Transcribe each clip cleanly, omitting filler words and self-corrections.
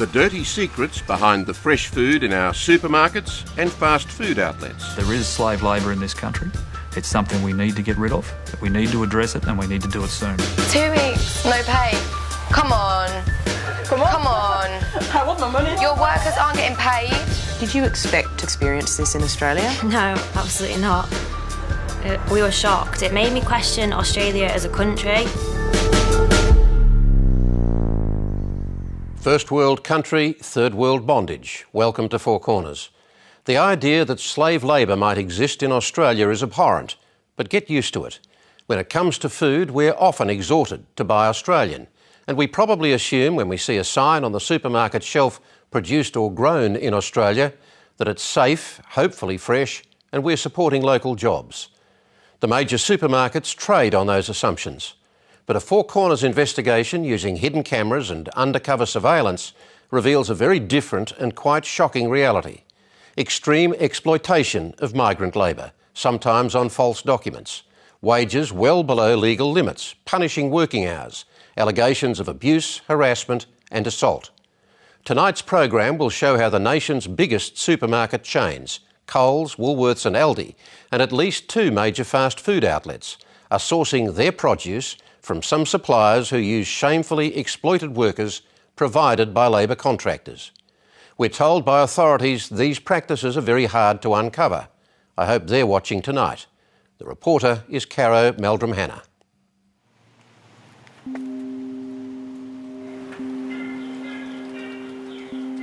The dirty secrets behind the fresh food in our supermarkets and fast food outlets. There is slave labour in this country. It's something we need to get rid of. We need to address it and we need to do it soon. 2 weeks, no pay. Come on. Come on. I want my money. Your workers aren't getting paid. Did you expect to experience this in Australia? No, absolutely not. We were shocked. It made me question Australia as a country. First world country, third world bondage. Welcome to Four Corners. The idea that slave labour might exist in Australia is abhorrent, but get used to it. When it comes to food, we're often exhorted to buy Australian, and we probably assume when we see a sign on the supermarket shelf produced or grown in Australia that it's safe, hopefully fresh, and we're supporting local jobs. The major supermarkets trade on those assumptions. But a Four Corners investigation using hidden cameras and undercover surveillance reveals a very different and quite shocking reality. Extreme exploitation of migrant labour, sometimes on false documents. Wages well below legal limits, punishing working hours, allegations of abuse, harassment and assault. Tonight's program will show how the nation's biggest supermarket chains, Coles, Woolworths and Aldi, and at least 2 major fast food outlets, are sourcing their produce from some suppliers who use shamefully exploited workers provided by labour contractors. We're told by authorities these practices are very hard to uncover. I hope they're watching tonight. The reporter is Caro Meldrum-Hanna.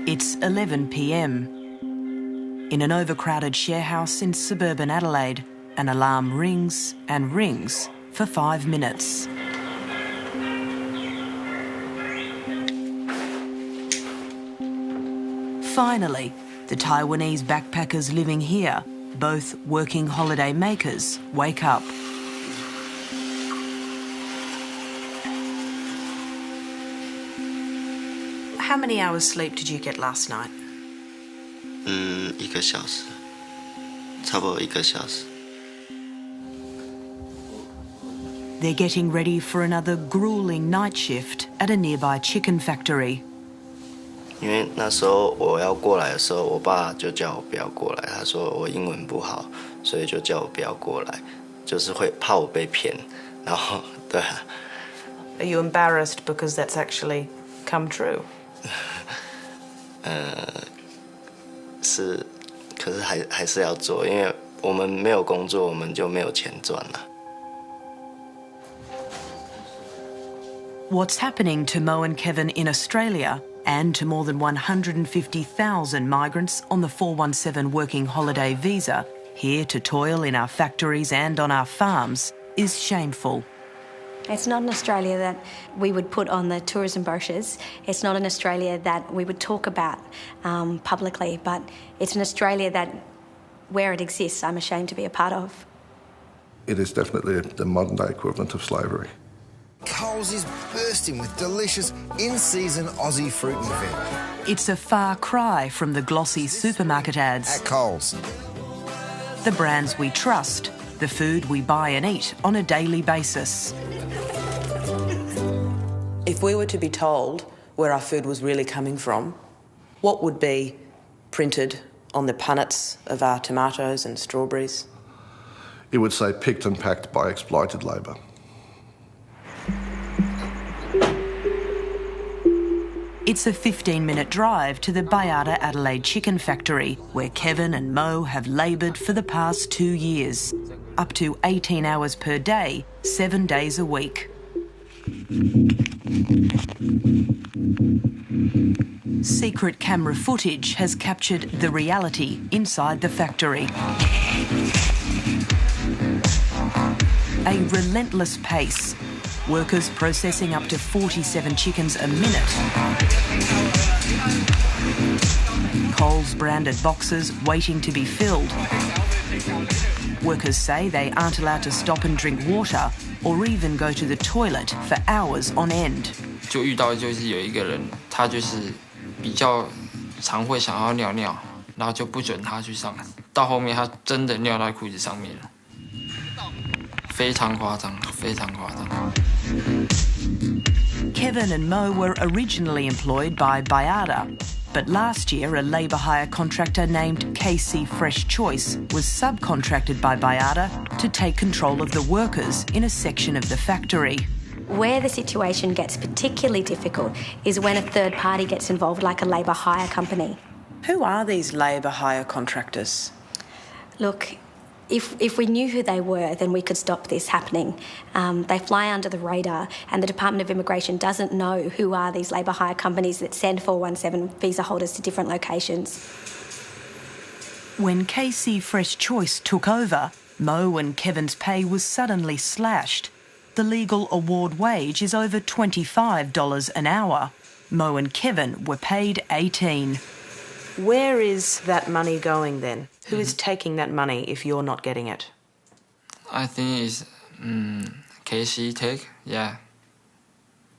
It's 11 p.m. In an overcrowded sharehouse in suburban Adelaide, an alarm rings and rings for 5 minutes. Finally, the Taiwanese backpackers living here, both working holiday makers, wake up. How many hours sleep did you get last night? 1个小时，差不多1个小时。 They're getting ready for another gruelling night shift at a nearby chicken factory. 因为那时候我要过来的时候，我爸就叫我不要过来，他说我英文不好，所以就叫我不要过来，就是会怕我被骗，然后对啊。Are you embarrassed because that's actually come true? 是，可是还是要做，因为我们没有工作，我们就没有钱赚了。 What's happening to Mo and Kevin in Australia and to more than 150,000 migrants on the 417 working holiday visa here to toil in our factories and on our farms is shameful. It's not an Australia that we would put on the tourism brochures. It's not an Australia that we would talk about publicly, but it's an Australia that, where it exists, I'm ashamed to be a part of. It is definitely the modern-day equivalent of slavery. Coles is bursting with delicious in-season Aussie fruit and veg. It's a far cry from the glossy supermarket ads. At Coles. The brands we trust, the food we buy and eat on a daily basis. If we were to be told where our food was really coming from, what would be printed on the punnets of our tomatoes and strawberries? It would say picked and packed by exploited labour. It's a 15-minute drive to the Bayarda Adelaide chicken factory, where Kevin and Mo have laboured for the past 2 years. Up to 18 hours per day, 7 days a week. Secret camera footage has captured the reality inside the factory. A relentless pace. Workers processing up to 47 chickens a minute. Coles branded boxes waiting to be filled. Workers say they aren't allowed to stop and drink water or even go to the toilet for hours on end. 就遇到就是有一个人，他就是比较常会想要尿尿，然后就不准他去上，到后面他真的尿在裤子上面了。 非常夸张，非常夸张。Kevin and Mo were originally employed by Baiada, but last year a labour hire contractor named KC Fresh Choice was subcontracted by Baiada to take control of the workers in a section of the factory. Where the situation gets particularly difficult is when a third party gets involved, like a labour hire company. Who are these labour hire contractors? Look, if we knew who they were, then we could stop this happening. They fly under the radar, and the Department of Immigration doesn't know who are these labour hire companies that send 417 visa holders to different locations. When KC Fresh Choice took over, Mo and Kevin's pay was suddenly slashed. The legal award wage is over $25 an hour. Mo and Kevin were paid $18. Where is that money going then? Who is taking that money if you're not getting it? I think it's KC take, yeah.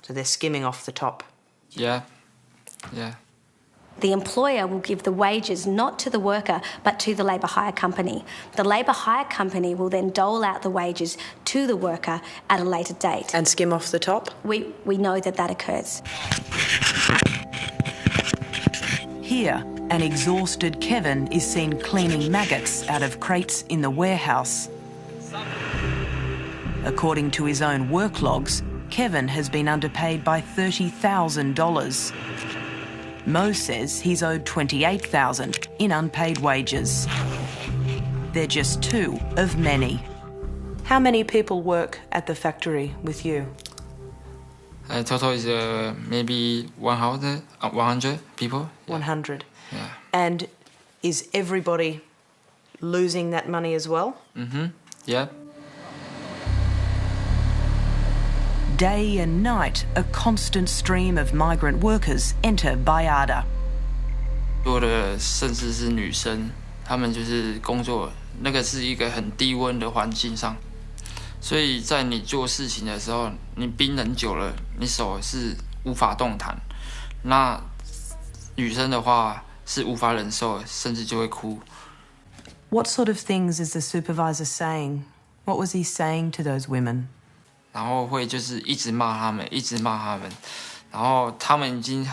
So they're skimming off the top? Yeah. The employer will give the wages not to the worker but to the labour hire company. The labour hire company will then dole out the wages to the worker at a later date. And skim off the top? We know that occurs. Here, an exhausted Kevin is seen cleaning maggots out of crates in the warehouse. According to his own work logs, Kevin has been underpaid by $30,000. Mo says he's owed $28,000 in unpaid wages. They're just two of many. How many people work at the factory with you? Total is maybe 100 people. 100? Yeah. And is everybody losing that money as well? Yeah. Day and night, a constant stream of migrant workers enter Baiada. 多的甚至是女生，她们就是工作，那个是一个很低温的环境上，所以在你做事情的时候，你冰冷久了，你手是无法动弹。那女生的话是无法忍受，甚至就会哭。What sort of things is the supervisor saying? What was he saying to those women? 然后会就是一直骂他们，然后他们已经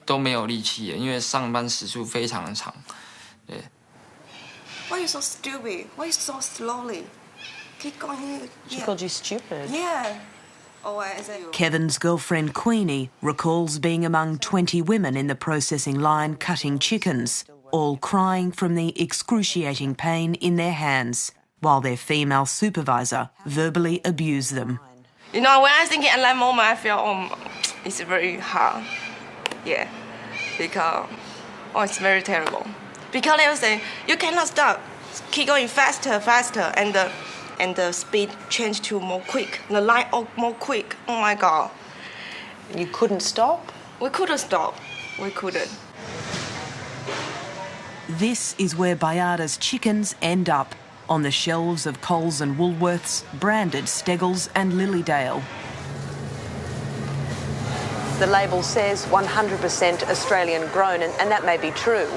都没有力气了，因为上班时数非常的长。对。Why are you so stupid? Why are you so slowly? Keep going. She called you stupid? Yeah. Oh, is that you? Kevin's girlfriend Queenie recalls being among 20 women in the processing line cutting chickens, all crying from the excruciating pain in their hands, while their female supervisor verbally abused them. You know, when I think at that moment, I feel, it's very hard. Yeah, because, it's very terrible. Because they will say, you cannot stop. Keep going faster, and the speed changed to more quick. The line more quick. Oh my God. You couldn't stop? We couldn't stop. We couldn't. This is where Baiada's chickens end up, on the shelves of Coles and Woolworths, branded Steggles and Lilydale. The label says 100% Australian grown, and that may be true.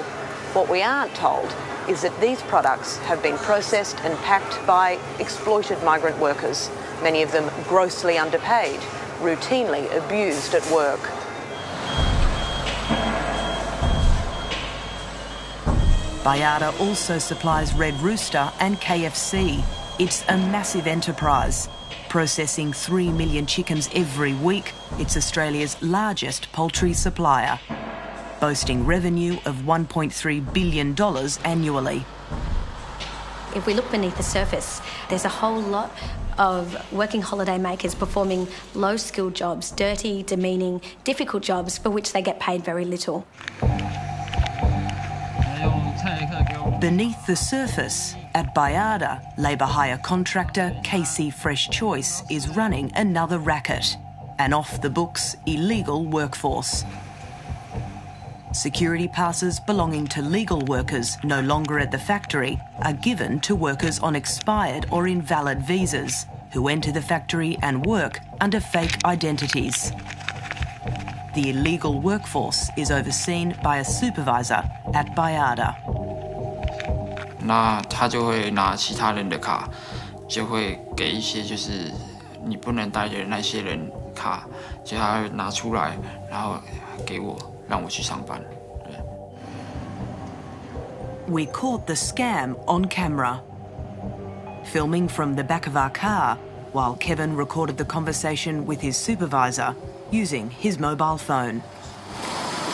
What we aren't told is that these products have been processed and packed by exploited migrant workers, many of them grossly underpaid, routinely abused at work. Baiada also supplies Red Rooster and KFC. It's a massive enterprise. Processing 3 million chickens every week, it's Australia's largest poultry supplier, boasting revenue of $1.3 billion annually. If we look beneath the surface, there's a whole lot of working holiday makers performing low-skilled jobs, dirty, demeaning, difficult jobs for which they get paid very little. Beneath the surface, at Baiada, labour hire contractor KC Fresh Choice is running another racket, an off-the-books illegal workforce. Security passes belonging to legal workers no longer at the factory are given to workers on expired or invalid visas who enter the factory and work under fake identities. The illegal workforce is overseen by a supervisor at Baiada. 那他就会拿其他人的卡，就会给一些就是你不能带的那些人卡，就他会拿出来，然后给我，让我去上班。对。We caught the scam on camera, filming from the back of our car while Kevin recorded the conversation with his supervisor using his mobile phone.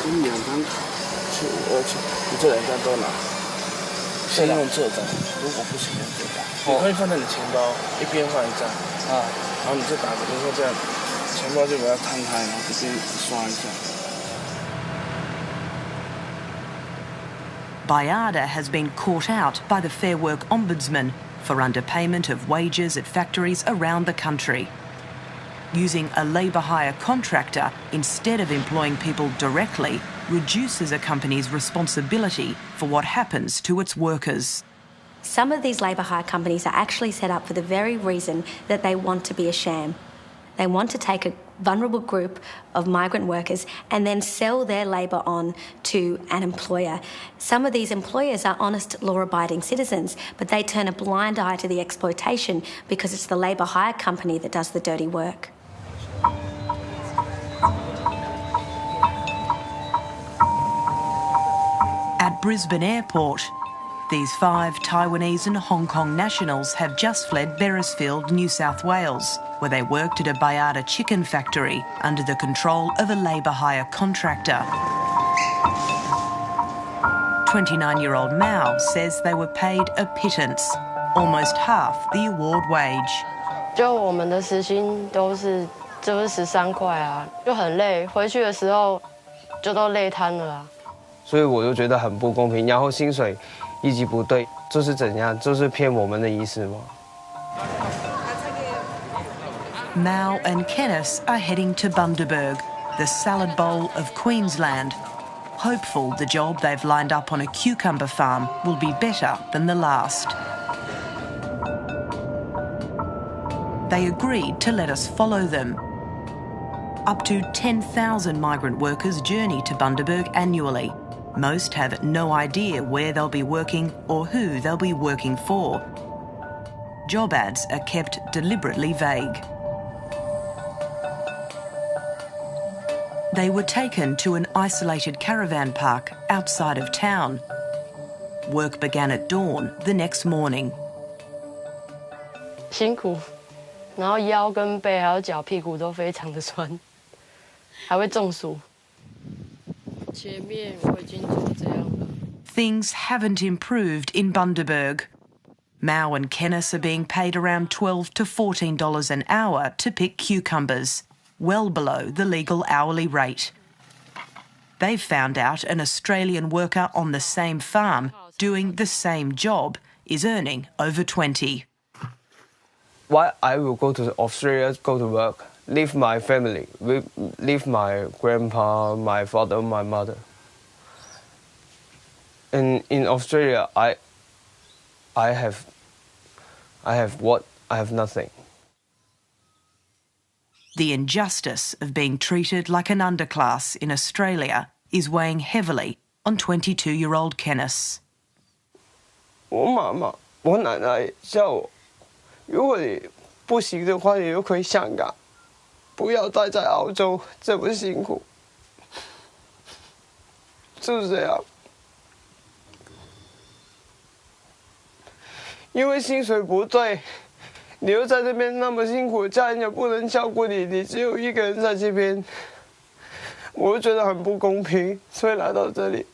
2张去你这2张都拿，先用这张，如果不行用这张，你可以放在你钱包，一边换1张啊，然后你就打，比如说这样，钱包就把它摊开，然后这边刷一下。Bayada has been caught out by the Fair Work Ombudsman for underpayment of wages at factories around the country. Using a labour hire contractor instead of employing people directly reduces a company's responsibility for what happens to its workers. Some of these labour hire companies are actually set up for the very reason that they want to be a sham. They want to take a vulnerable group of migrant workers and then sell their labour on to an employer. Some of these employers are honest, law-abiding citizens, but they turn a blind eye to the exploitation because it's the labour hire company that does the dirty work. At Brisbane Airport, these 5 Taiwanese and Hong Kong nationals have just fled Beresfield, New South Wales, where they worked at a Bayada chicken factory under the control of a labour hire contractor. 29-year-old Mao says they were paid a pittance, almost half the award wage. 就我们的时薪就是13块啊，就很累，回去的时候就都累瘫了啊。所以我就觉得很不公平，然后薪水一直不对，这是怎样？这是骗我们的意思吗？ Mao and Kenneth are heading to Bundaberg, the salad bowl of Queensland, hopeful the job they've lined up on a cucumber farm will be better than the last. They agreed to let us follow them. Up to 10,000 migrant workers journey to Bundaberg annually. Most have no idea where they'll be working or who they'll be working for. Job ads are kept deliberately vague. They were taken to an isolated caravan park outside of town. Work began at dawn the next morning. 辛苦，然后腰跟背还有脚屁股都非常的酸，还会中暑。前面我已经做这样了。 Things haven't improved in Bundaberg. Mao and Kenneth are being paid around $12 to $14 an hour to pick cucumbers, well below the legal hourly rate. They've found out an Australian worker on the same farm doing the same job is earning over 20. Why I will go to Australia, go to work, leave my family, leave my grandpa, my father, my mother. And in Australia, I have what? I have nothing. The injustice of being treated like an underclass in Australia is weighing heavily on 22-year-old Kenneth. 我妈妈，我奶奶叫我，如果你不行的话，你就可以香港，不要待在澳洲这么辛苦，就是这样。因为薪水不对，你又在这边那么辛苦，家人也不能照顾你，你只有一个人在这边，我就觉得很不公平，所以来到这里。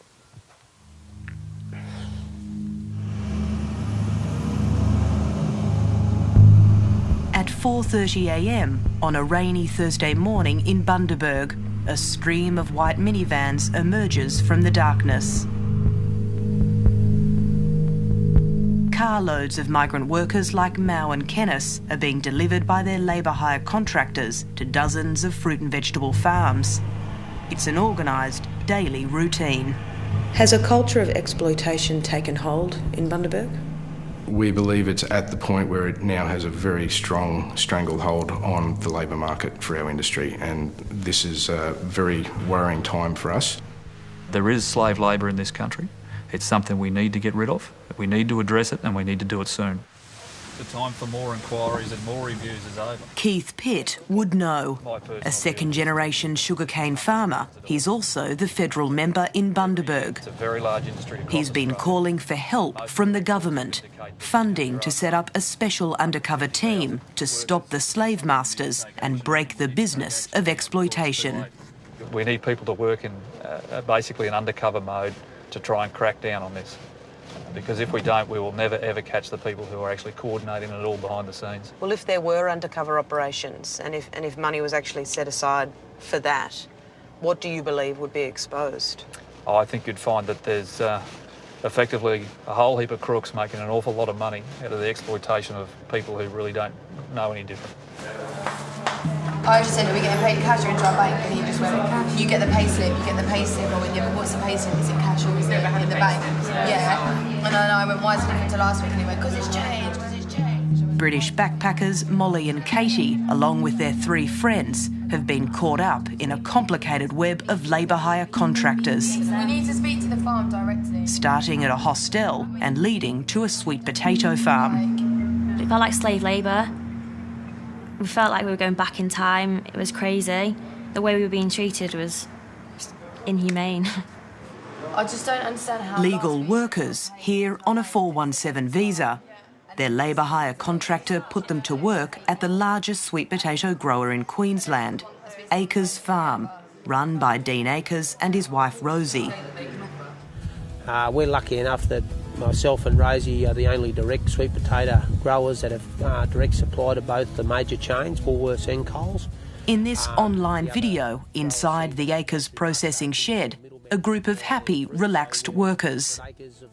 At 4:30 a.m. on a rainy Thursday morning in Bundaberg, a stream of white minivans emerges from the darkness. Carloads of migrant workers like Mao and Kenneth are being delivered by their labour hire contractors to dozens of fruit and vegetable farms. It's an organised daily routine. Has a culture of exploitation taken hold in Bundaberg? We believe it's at the point where it now has a very strong stranglehold on the labour market for our industry, and this is a very worrying time for us. There is slave labour in this country. It's something we need to get rid of. We need to address it, and we need to do it soon. The time for more inquiries and more reviews is over. Keith Pitt would know. A second-generation sugarcane farmer, he's also the federal member in Bundaberg. It's a very large industry. He's been calling for help from the government, funding to set up a special undercover team to stop the slave masters and break the business of exploitation. We need people to work in basically an undercover mode to try and crack down on this. Because if we don't, we will never ever catch the people who are actually coordinating it all behind the scenes. Well, if there were undercover operations and if money was actually set aside for that, what do you believe would be exposed? I think you'd find that there's effectively a whole heap of crooks making an awful lot of money out of the exploitation of people who really don't know any different. I just said, are we getting paid cash or into our bank? And he just went, you get the pay slip, you get the pay slip. I went, yeah, but what's the pay slip? Is it cash or is it in the bank? Yeah. And I went, why is it different to last week? And he went, because it's changed, British backpackers Molly and Katie, along with their 3 friends, have been caught up in a complicated web of labour hire contractors. We need to speak to the farm directly. Starting at a hostel and leading to a sweet potato farm. It felt like slave labour. We felt like we were going back in time. It was crazy. The way we were being treated was inhumane. I just don't understand how... Legal workers here on a 417 visa. Their labour hire contractor put them to work at the largest sweet potato grower in Queensland, Acres Farm, run by Dean Acres and his wife Rosie. We're lucky enough that myself and Rosie are the only direct sweet potato growers that have direct supply to both the major chains, Woolworths and Coles. In this online video, inside the Acres processing shed, a group of happy, relaxed workers.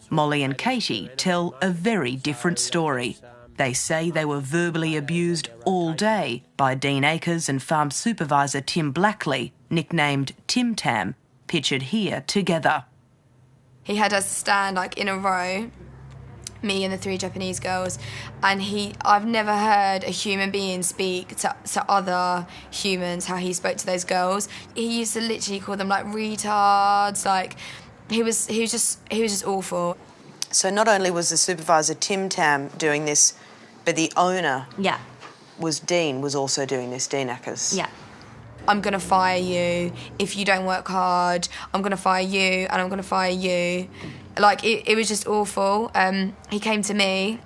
Molly and Katie tell a very different story. They say they were verbally abused all day by Dean Acres and farm supervisor Tim Blackley, nicknamed Tim Tam, pictured here together. He had us stand like in a row, me and the 3 Japanese girls, and I've never heard a human being speak to other humans how he spoke to those girls. He used to literally call them like retards, like he was just awful. So not only was the supervisor Tim Tam doing this, but the owner was also doing this, Dean Acres. Yeah. I'm going to fire you. If you don't work hard, I'm going to fire you and I'm going to fire you. Like, it was just awful. He came to me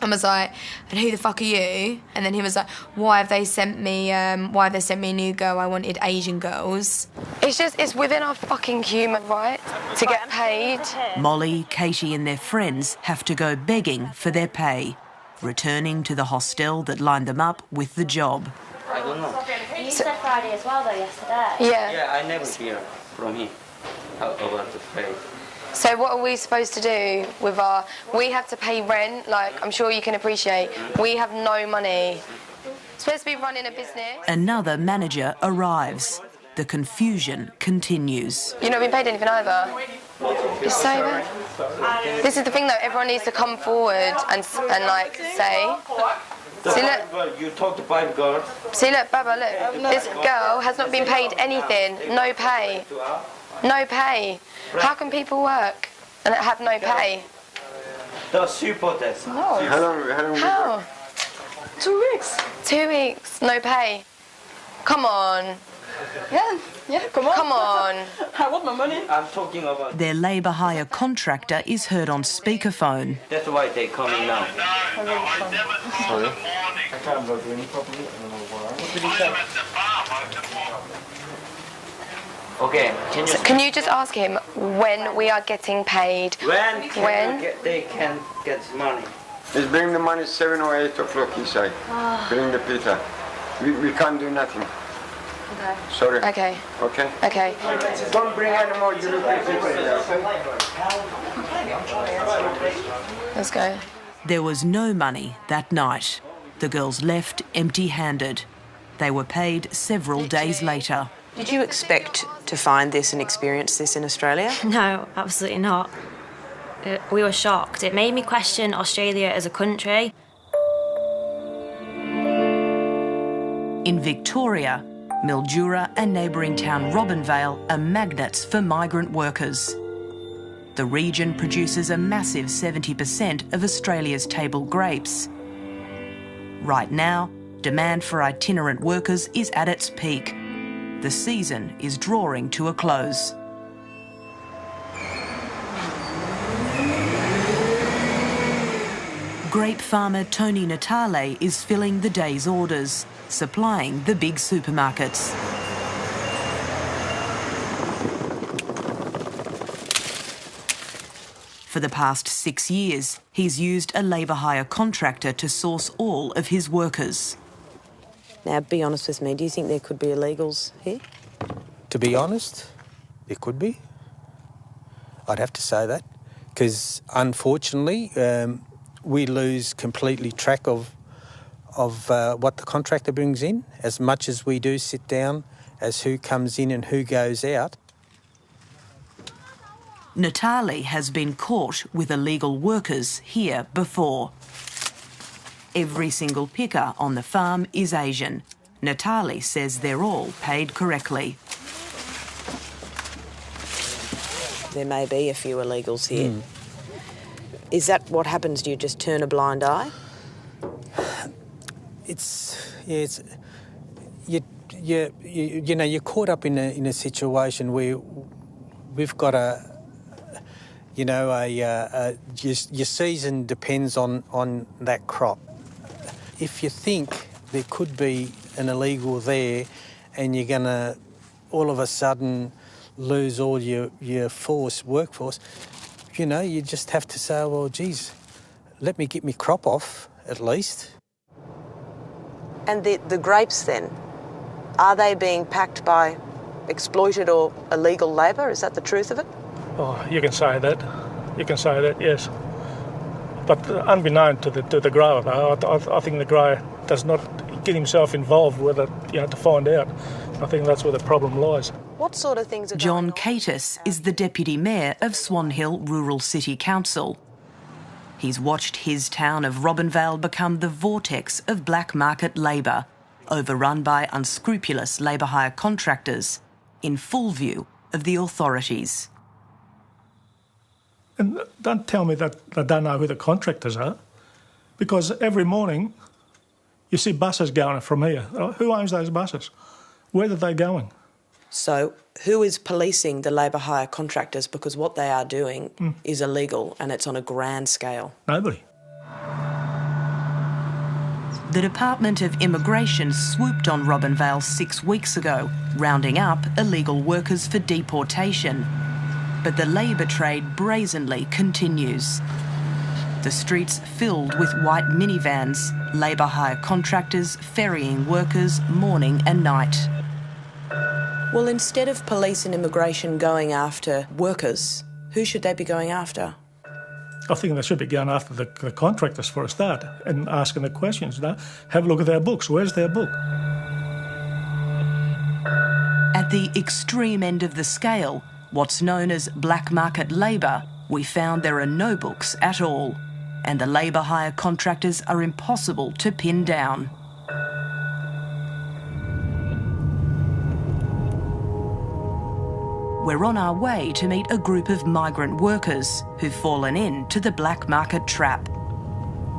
and was like, and who the fuck are you? And then he was like, why have they sent me a new girl? I wanted Asian girls. It's within our fucking human right to get paid. Molly, Katie and their friends have to go begging for their pay, returning to the hostel that lined them up with the job. I don't know. You said Friday as well, though, yesterday. Yeah, I never hear from him about the pay. So what are we supposed to do with we have to pay rent, like I'm sure you can appreciate. We have no money. Supposed to be running a business. Another manager arrives. The confusion continues. You've not been paid anything either. It's so bad. This is the thing though, everyone needs to come forward and like say. See, look. You talk to 5 girls. See, look, Baba, look. This girl has not been paid anything. No pay. No pay. How can people work and have no pay? The support us. No. How? 2 weeks. 2 weeks. No pay. Come on. Yeah, come on. Come on. I want my money. I'm talking about... Their labour hire contractor is heard on speakerphone. That's why they're coming now. Sorry? I can't go doing it properly. I don't know why. What did he say? Okay, Can you just ask him when we are getting paid? When? They can get money. He's bringing the money 7 or 8 o'clock, he said. Bring the pizza. We can't do nothing. Okay. Sorry. Okay. Okay? Okay. Don't bring any more European people. Let's go. There was no money that night. The girls left empty-handed. They were paid several days later. Did you expect to find this and experience this in Australia? No, absolutely not. We were shocked. It made me question Australia as a country. In Victoria, Mildura and neighbouring town Robinvale are magnets for migrant workers. The region produces a massive 70% of Australia's table grapes. Right now, demand for itinerant workers is at its peak. The season is drawing to a close. Grape farmer Tony Natale is filling the day's orders, supplying the big supermarkets. For the past 6 years, he's used a labour hire contractor to source all of his workers. Now, be honest with me, do you think there could be illegals here? To be honest, there could be. I'd have to say that, because unfortunately, we lose completely track of what the contractor brings in, as much as we do sit down as who comes in and who goes out. Natale has been caught with illegal workers here before. Every single picker on the farm is Asian. Natale says they're all paid correctly. There may be a few illegals here. Is that what happens? Do you just turn a blind eye? You're caught up in a situation where we've got your season depends on that crop. If you think there could be an illegal there and you're going to all of a sudden lose all your workforce, you just have to say, well, geez, let me get my crop off at least. And the grapes then, are they being packed by exploited or illegal labour? Is that the truth of it? Oh, you can say that. You can say that, yes. But unbeknown to the grower, though, I think the grower does not get himself involved with it, to find out. I think that's where the problem lies. What sort of things are John Catus is the Deputy Mayor of Swan Hill Rural City Council. He's watched his town of Robinvale become the vortex of black market labour, overrun by unscrupulous labour hire contractors, in full view of the authorities. And don't tell me that they don't know who the contractors are, because every morning you see buses going from here. Who owns those buses? Where are they going? So who is policing the labour hire contractors? Because what they are doing is illegal and it's on a grand scale. Nobody. The Department of Immigration swooped on Robinvale 6 weeks ago, rounding up illegal workers for deportation. But the labour trade brazenly continues. The streets filled with white minivans, labour hire contractors ferrying workers morning and night. Well, instead of police and immigration going after workers, who should they be going after? I think they should be going after the contractors for a start and asking the questions. Have a look at their books. Where's their book? At the extreme end of the scale, what's known as black market labour, we found there are no books at all, and the labour hire contractors are impossible to pin down. We're on our way to meet a group of migrant workers who've fallen into the black market trap.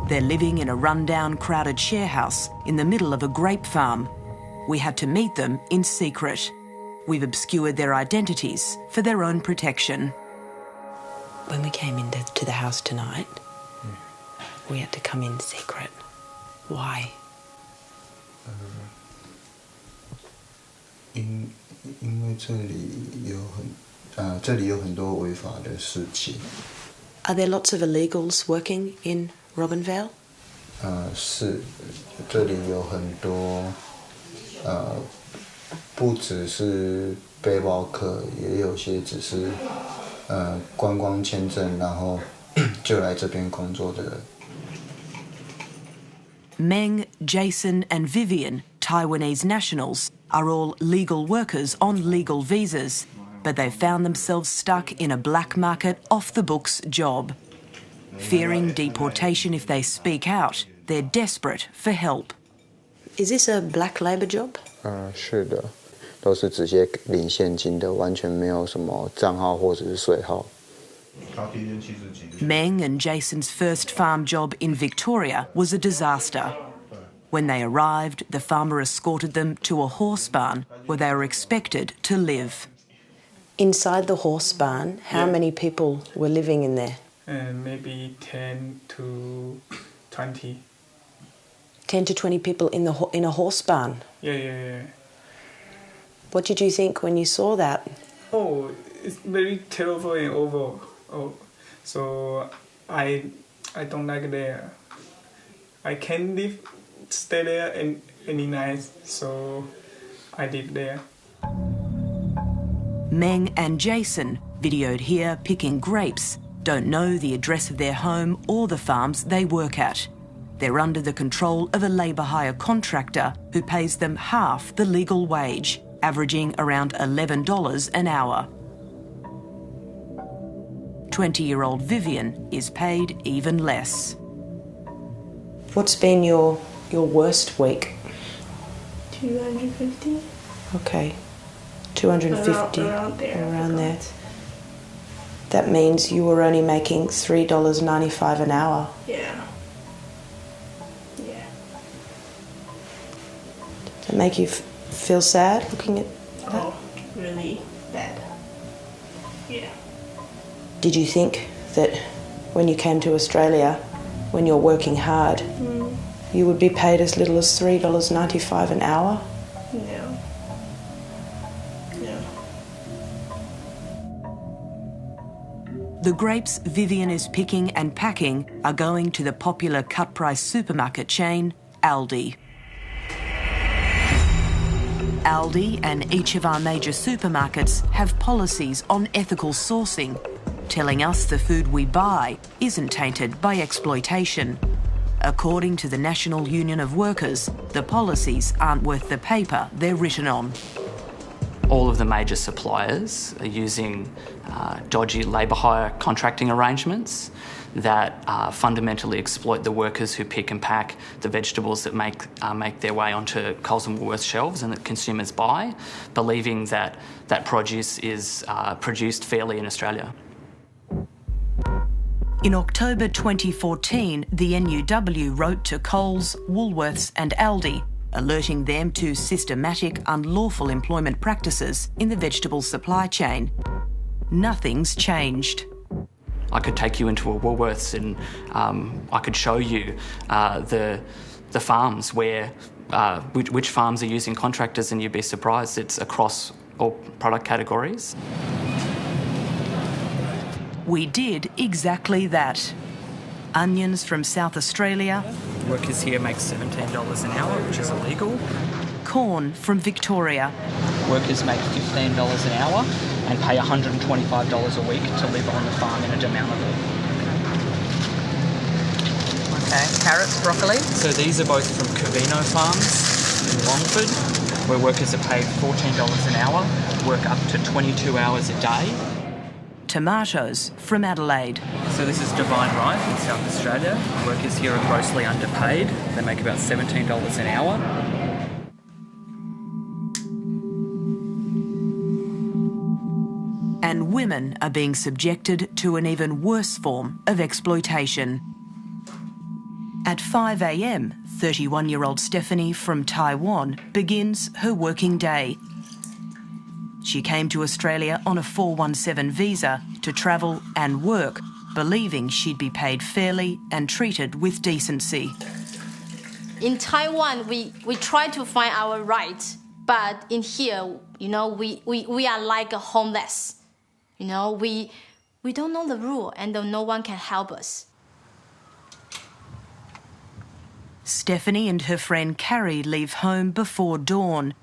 They're living in a rundown, crowded sharehouse in the middle of a grape farm. We had to meet them in secret. We've obscured their identities for their own protection. When we came into the house tonight, we had to come in secret. Why? 因为这里有很多违法的事情。 Are there lots of illegals working in Robinvale? 是，这里有很多不只是背包客，也有些只是观光签证，然后就来这边工作的人。 Meng, Jason and Vivian, Taiwanese nationals, are all legal workers on legal visas, but they've found themselves stuck in a black market, off-the-books job. Fearing deportation if they speak out, they're desperate for help. Is this a black labour job? 是的，都是直接领现金的，完全没有什么账号或者是税号。 Meng and Jason's first farm job in Victoria was a disaster. When they arrived, the farmer escorted them to a horse barn where they were expected to live. Inside the horse barn, how many people were living in there? Maybe 10 to 20. 10 to 20 people in a horse barn? Yeah. What did you think when you saw that? Oh, it's very terrible and awful. Oh, so I don't like there. I can't stay there any night, so I live there. Meng and Jason, videoed here picking grapes, don't know the address of their home or the farms they work at. They're under the control of a labour hire contractor who pays them half the legal wage, averaging around $11 an hour. 20-year-old Vivian is paid even less. What's been your worst week? 250. Okay, 250, around there. That means you were only making $3.95 an hour. Yeah. Does that make you feel sad looking at that? Oh, really bad. Yeah. Did you think that when you came to Australia, when you're working hard, you would be paid as little as $3.95 an hour? No. The grapes Vivian is picking and packing are going to the popular cut-price supermarket chain, Aldi. Aldi and each of our major supermarkets have policies on ethical sourcing, telling us the food we buy isn't tainted by exploitation. According to the National Union of Workers, the policies aren't worth the paper they're written on. All of the major suppliers are using dodgy labour hire contracting arrangements that fundamentally exploit the workers who pick and pack the vegetables that make their way onto Coles and Woolworths shelves and that consumers buy, believing that that produce is produced fairly in Australia. In October 2014, the NUW wrote to Coles, Woolworths and Aldi, alerting them to systematic, unlawful employment practices in the vegetable supply chain. Nothing's changed. I could take you into a Woolworths and I could show you the farms where, which farms are using contractors, and you'd be surprised it's across all product categories. We did exactly that. Onions from South Australia. Workers here make $17 an hour, which is illegal. Corn from Victoria. Workers make $15 an hour and pay $125 a week to live on the farm in a Downaville. Okay, carrots, broccoli. So these are both from Covino Farms in Longford, where workers are paid $14 an hour, work up to 22 hours a day. Tomatoes from Adelaide. So this is Divine Ripe in South Australia. Workers here are grossly underpaid. They make about $17 an hour. And women are being subjected to an even worse form of exploitation. At 5 a.m, 31-year-old Stephanie from Taiwan begins her working day. She came to Australia on a 417 visa to travel and work, believing she'd be paid fairly and treated with decency. In Taiwan, we try to find our rights, but in here, we are like a homeless. We don't know the rule and no one can help us. Stephanie and her friend Carrie leave home before dawn.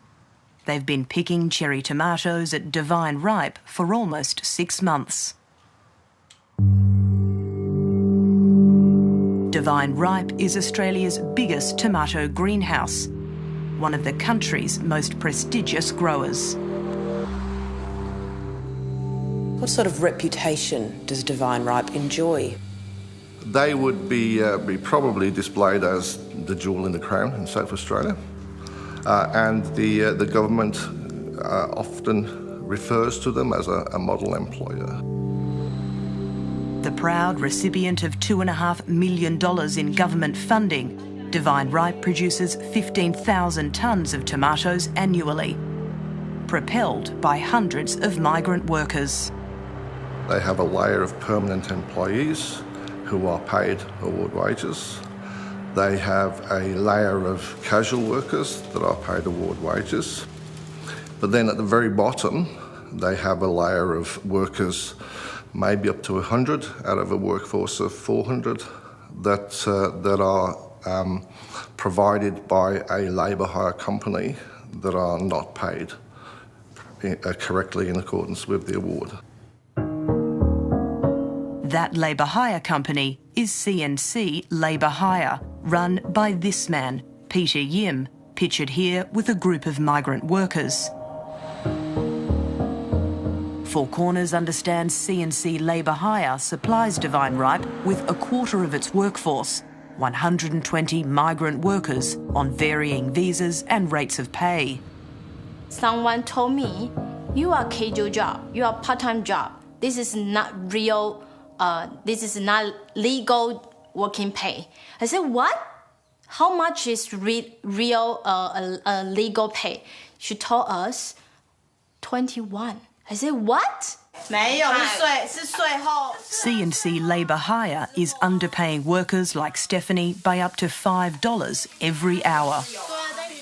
They've been picking cherry tomatoes at Divine Ripe for almost 6 months. Divine Ripe is Australia's biggest tomato greenhouse, one of the country's most prestigious growers. What sort of reputation does Divine Ripe enjoy? They would be probably displayed as the jewel in the crown in South Australia. And the government often refers to them as a model employer. The proud recipient of $2.5 million in government funding, Divine Right produces 15,000 tonnes of tomatoes annually, propelled by hundreds of migrant workers. They have a layer of permanent employees who are paid award wages. They have a layer of casual workers that are paid award wages. But then at the very bottom, they have a layer of workers, maybe up to 100 out of a workforce of 400, that are provided by a labour hire company that are not paid correctly in accordance with the award. That labour hire company is CNC Labour Hire, run by this man, Peter Yim, pictured here with a group of migrant workers. Four Corners understands CNC Labour Hire supplies Divine Right with a quarter of its workforce, 120 migrant workers on varying visas and rates of pay. Someone told me, you are casual job, you are part-time job. This is not real, this is not legal working pay. I said, what? How much is real legal pay? She told us 21. I said, what? 没有，是税后。CNC Labour Hire is underpaying workers like Stephanie by up to $5 every hour.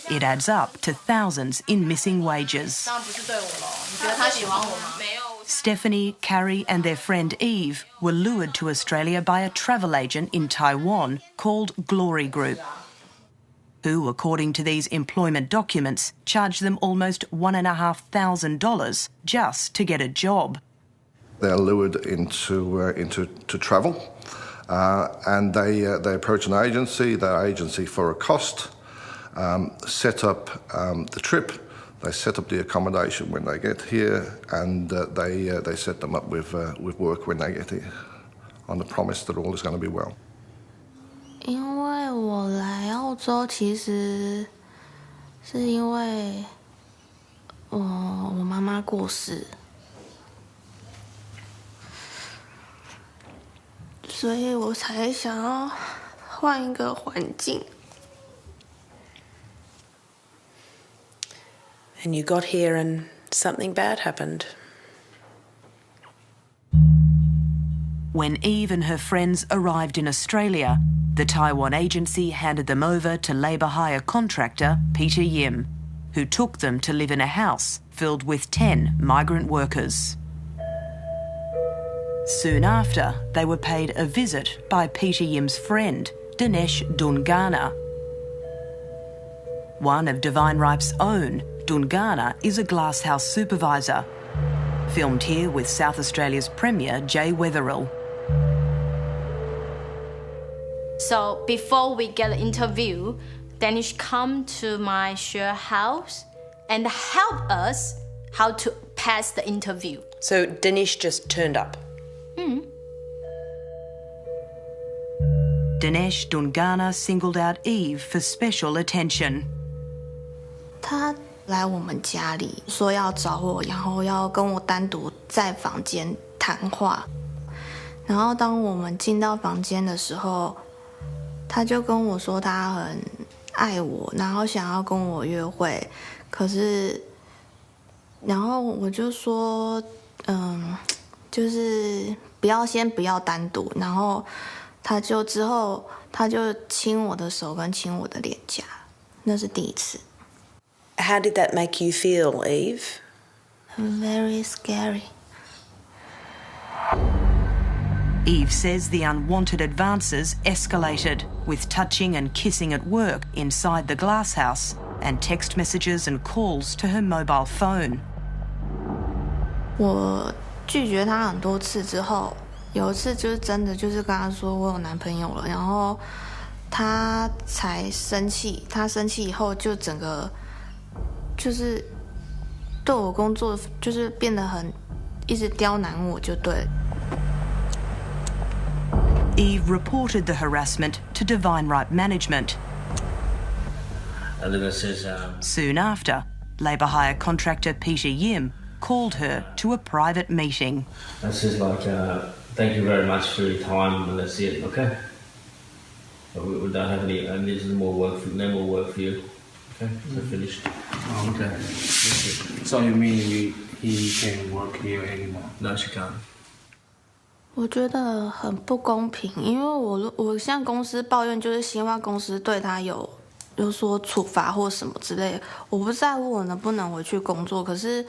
It adds up to thousands in missing wages. Stephanie, Carrie and their friend Eve were lured to Australia by a travel agent in Taiwan called Glory Group, who, according to these employment documents, charged them almost $1,500 just to get a job. They're lured into travel, and they approach an agency. That agency, for a cost, set up the trip. They set up the accommodation when they get here, and they set them up with work when they get here, on the promise that all is going to be well. 因为我来澳洲，其实是因为我妈妈过世，所以我才想要换一个环境。And you got here and something bad happened. When Eve and her friends arrived in Australia, the Taiwan agency handed them over to labour hire contractor Peter Yim, who took them to live in a house filled with 10 migrant workers. Soon after, they were paid a visit by Peter Yim's friend, Dinesh Dungana. One of Divine Right's own, Dungana is a glasshouse supervisor. Filmed here with South Australia's Premier, Jay Weatherill. So before we get an interview, Danish come to my share house and help us how to pass the interview. So Dinesh just turned up? Dinesh Dungana singled out Eve for special attention. 他来我们家里说要找我，然后要跟我单独在房间谈话。然后当我们进到房间的时候，他就跟我说他很爱我，然后想要跟我约会。可是，然后我就说，就是不要单独。然后之后他就亲我的手跟亲我的脸颊，那是第一次。How did that make you feel, Eve? Very scary. Eve says the unwanted advances escalated, with touching and kissing at work inside the glasshouse and text messages and calls to her mobile phone. 我拒绝他很多次之后，有一次就是真的就是跟他说我有男朋友了，然后他才生气。他生气以后就整个就是对我工作就是变得很一直刁难我就对了。Eve reported the harassment to Divine Right Management. Soon after, labour hire contractor Peter Yim called her to a private meeting. This is like, thank you very much for your time, and that's it, okay? We don't have any, and this is more work for, no more work for you. Okay, so finished. Oh, okay. So you mean he can't work here anymore? No, she can't. 我觉得很不公平，因为我向公司抱怨，就是希望公司对他有所处罚或什么之类的。我不在乎我能不能回去工作，可是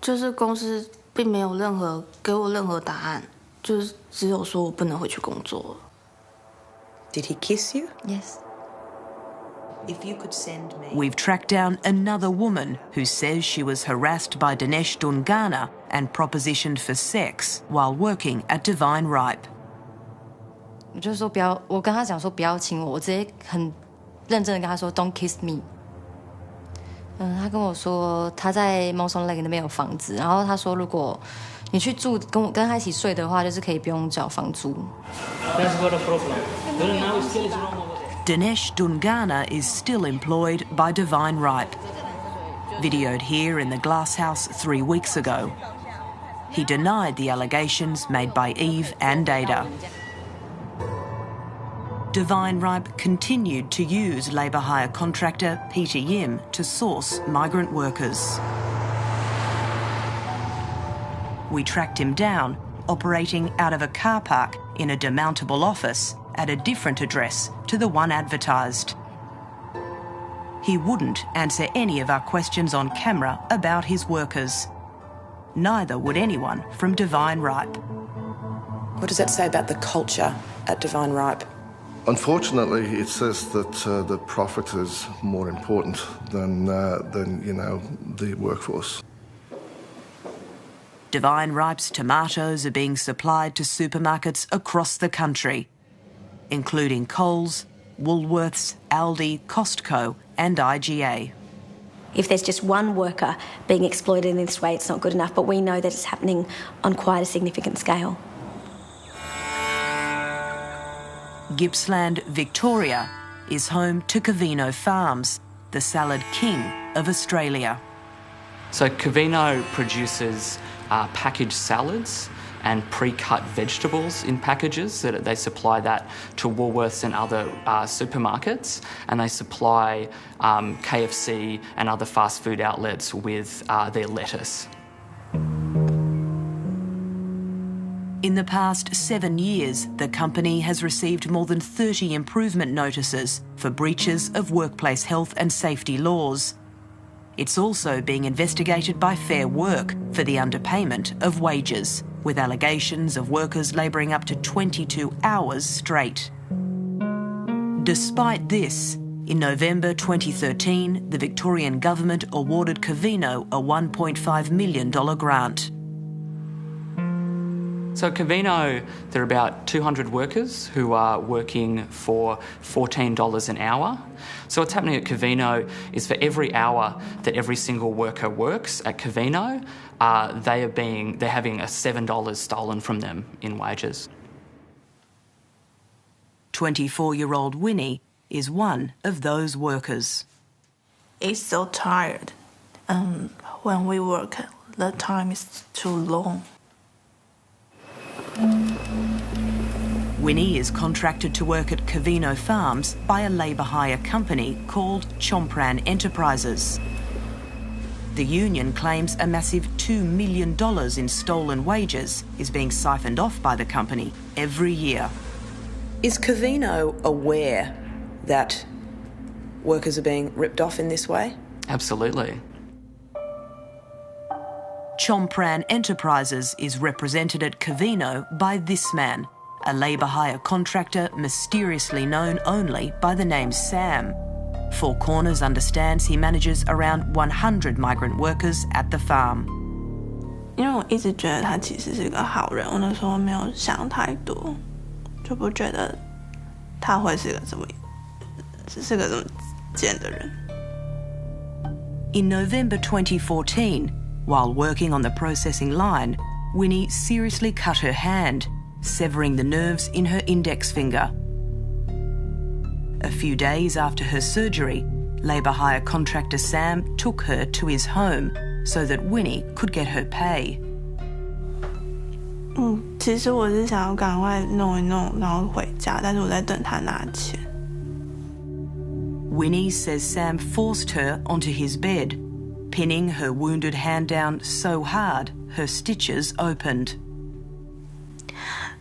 就是公司并没有给我任何答案，就是只有说我不能回去工作。Did he kiss you? Yes. If you could send me. We've tracked down another woman who says she was harassed by Dinesh Dungana and propositioned for sex while working at Divine Ripe. 我就说不要，我跟他讲说不要亲我，我直接很认真的跟他说 Don't kiss me。他跟我说他在 Mawson Lake 那边有房子，然后他说如果你去住跟他一起睡的话，就是可以不用缴房租。That's what a problem. Now it's still wrong. Dinesh Dungana is still employed by Divine Ripe. Videoed here in the glass house 3 weeks ago. He denied the allegations made by Eve and Ada. Divine Ripe continued to use labour hire contractor Peter Yim to source migrant workers. We tracked him down, operating out of a car park in a demountable office at a different address to the one advertised. He wouldn't answer any of our questions on camera about his workers. Neither would anyone from Divine Ripe. What does that say about the culture at Divine Ripe? Unfortunately, it says that the profit is more important than the workforce. Divine Ripe's tomatoes are being supplied to supermarkets across the country, including Coles, Woolworths, Aldi, Costco and IGA. If there's just one worker being exploited in this way, it's not good enough, but we know that it's happening on quite a significant scale. Gippsland, Victoria is home to Covino Farms, the salad king of Australia. So Covino produces packaged salads and pre-cut vegetables in packages. That they supply that to Woolworths and other supermarkets, and they supply KFC and other fast food outlets with their lettuce. In the past 7 years, the company has received more than 30 improvement notices for breaches of workplace health and safety laws. It's also being investigated by Fair Work for the underpayment of wages, with allegations of workers labouring up to 22 hours straight. Despite this, in November 2013, the Victorian government awarded Covino a $1.5 million grant. So Covino, there are about 200 workers who are working for $14 an hour. So what's happening at Covino is for every hour that every single worker works at Covino, they're having a $7 stolen from them in wages. 24-year-old Winnie is one of those workers. It's so tired. When we work, the time is too long. Winnie is contracted to work at Covino Farms by a labour hire company called Chompran Enterprises. The union claims a massive $2 million in stolen wages is being siphoned off by the company every year. Is Covino aware that workers are being ripped off in this way? Absolutely. Chompran Enterprises is represented at Covino by this man, a labour hire contractor mysteriously known only by the name Sam. Four Corners understands he manages around 100 migrant workers at the farm. 因为我一直觉得他其实是个好人，我那时候没有想太多，就不觉得他会是个这么贱的人。In November 2014, while working on the processing line, Winnie seriously cut her hand, severing the nerves in her index finger. A few days after her surgery, labour hire contractor Sam took her to his home so that Winnie could get her pay. 其实我是想要赶快弄一弄，然后回家，但是我在等他拿钱。Winnie says Sam forced her onto his bed, pinning her wounded hand down so hard her stitches opened.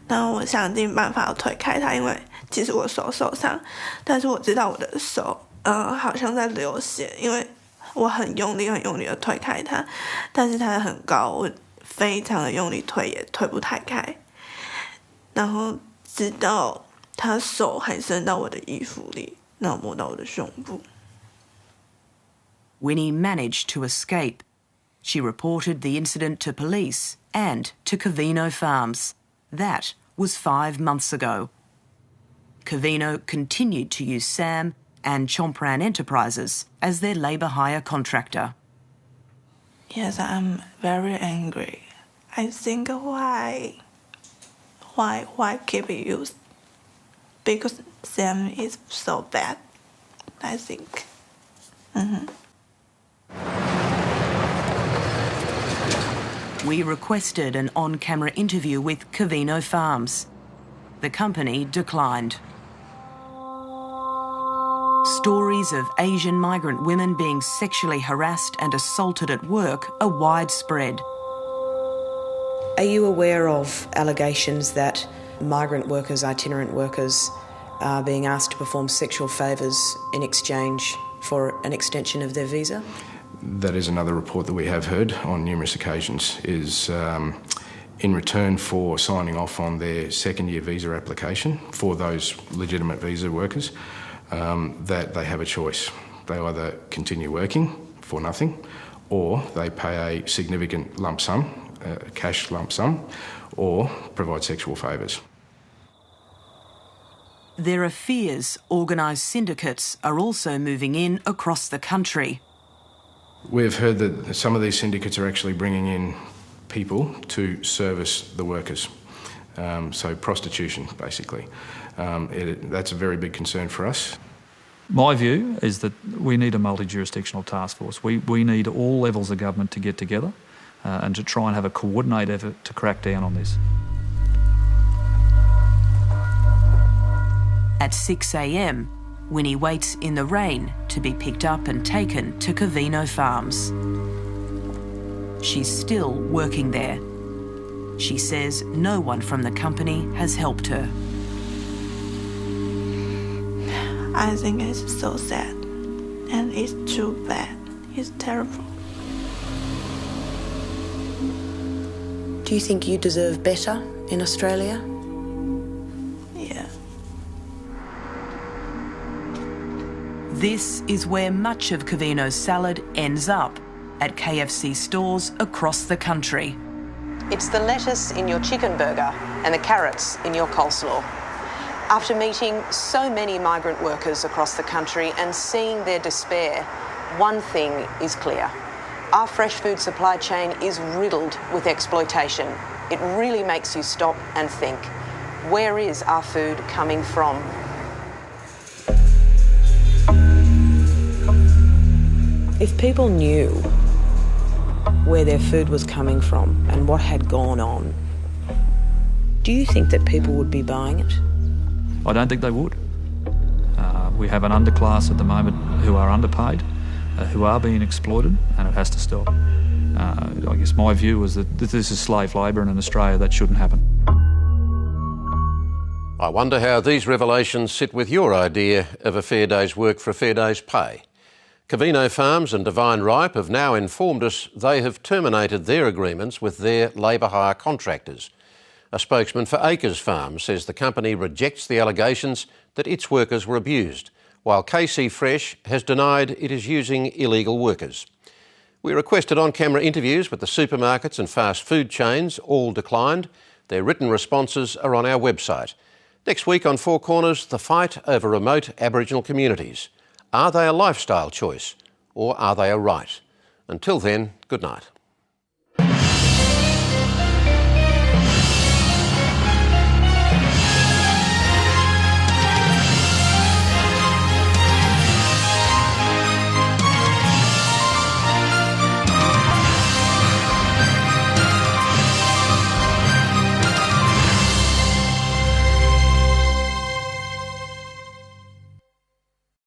然后我想尽办法要推开他，因为其实我手受伤，但是我知道我的手好像在流血，因为我很用力的推开他，但是他很高，我非常的用力推也推不太开，然后直到他手还伸到我的衣服里，然后摸到我的胸部。Winnie managed to escape. She reported the incident to police and to Covino Farms. That was 5 months ago. Covino continued to use Sam and Chompran Enterprises as their labour hire contractor. Yes, I'm very angry. I think why keep it used? Because Sam is so bad, I think. We requested an on-camera interview with Covino Farms. The company declined. Stories of Asian migrant women being sexually harassed and assaulted at work are widespread. Are you aware of allegations that migrant workers, itinerant workers, are being asked to perform sexual favours in exchange for an extension of their visa? That is another report that we have heard on numerous occasions, is in return for signing off on their second-year visa application for those legitimate visa workers, that they have a choice. They either continue working for nothing, or they pay a significant lump sum, a cash lump sum, or provide sexual favours. There are fears organised syndicates are also moving in across the country. We've heard that some of these syndicates are actually bringing in people to service the workers, so prostitution, basically. That's a very big concern for us. My view is that we need a multi-jurisdictional task force. We need all levels of government to get together and to try and have a coordinated effort to crack down on this. At 6 a.m, Winnie waits in the rain to be picked up and taken to Covino Farms. She's still working there. She says no one from the company has helped her. I think it's so sad, and it's too bad. It's terrible. Do you think you deserve better in Australia? Yeah. This is where much of Covino's salad ends up, at KFC stores across the country. It's the lettuce in your chicken burger and the carrots in your coleslaw. After meeting so many migrant workers across the country and seeing their despair, one thing is clear. Our fresh food supply chain is riddled with exploitation. It really makes you stop and think, where is our food coming from? If people knew where their food was coming from and what had gone on, do you think that people would be buying it? I don't think they would. We have an underclass at the moment who are underpaid, who are being exploited, and it has to stop. I guess my view is that this is slave labour, and in Australia that shouldn't happen. I wonder how these revelations sit with your idea of a fair day's work for a fair day's pay. Covino Farms and Divine Ripe have now informed us they have terminated their agreements with their labour hire contractors. A spokesman for Acres Farm says the company rejects the allegations that its workers were abused, while KC Fresh has denied it is using illegal workers. We requested on-camera interviews with the supermarkets and fast food chains, all declined. Their written responses are on our website. Next week on Four Corners, the fight over remote Aboriginal communities. Are they a lifestyle choice or are they a right? Until then, good night.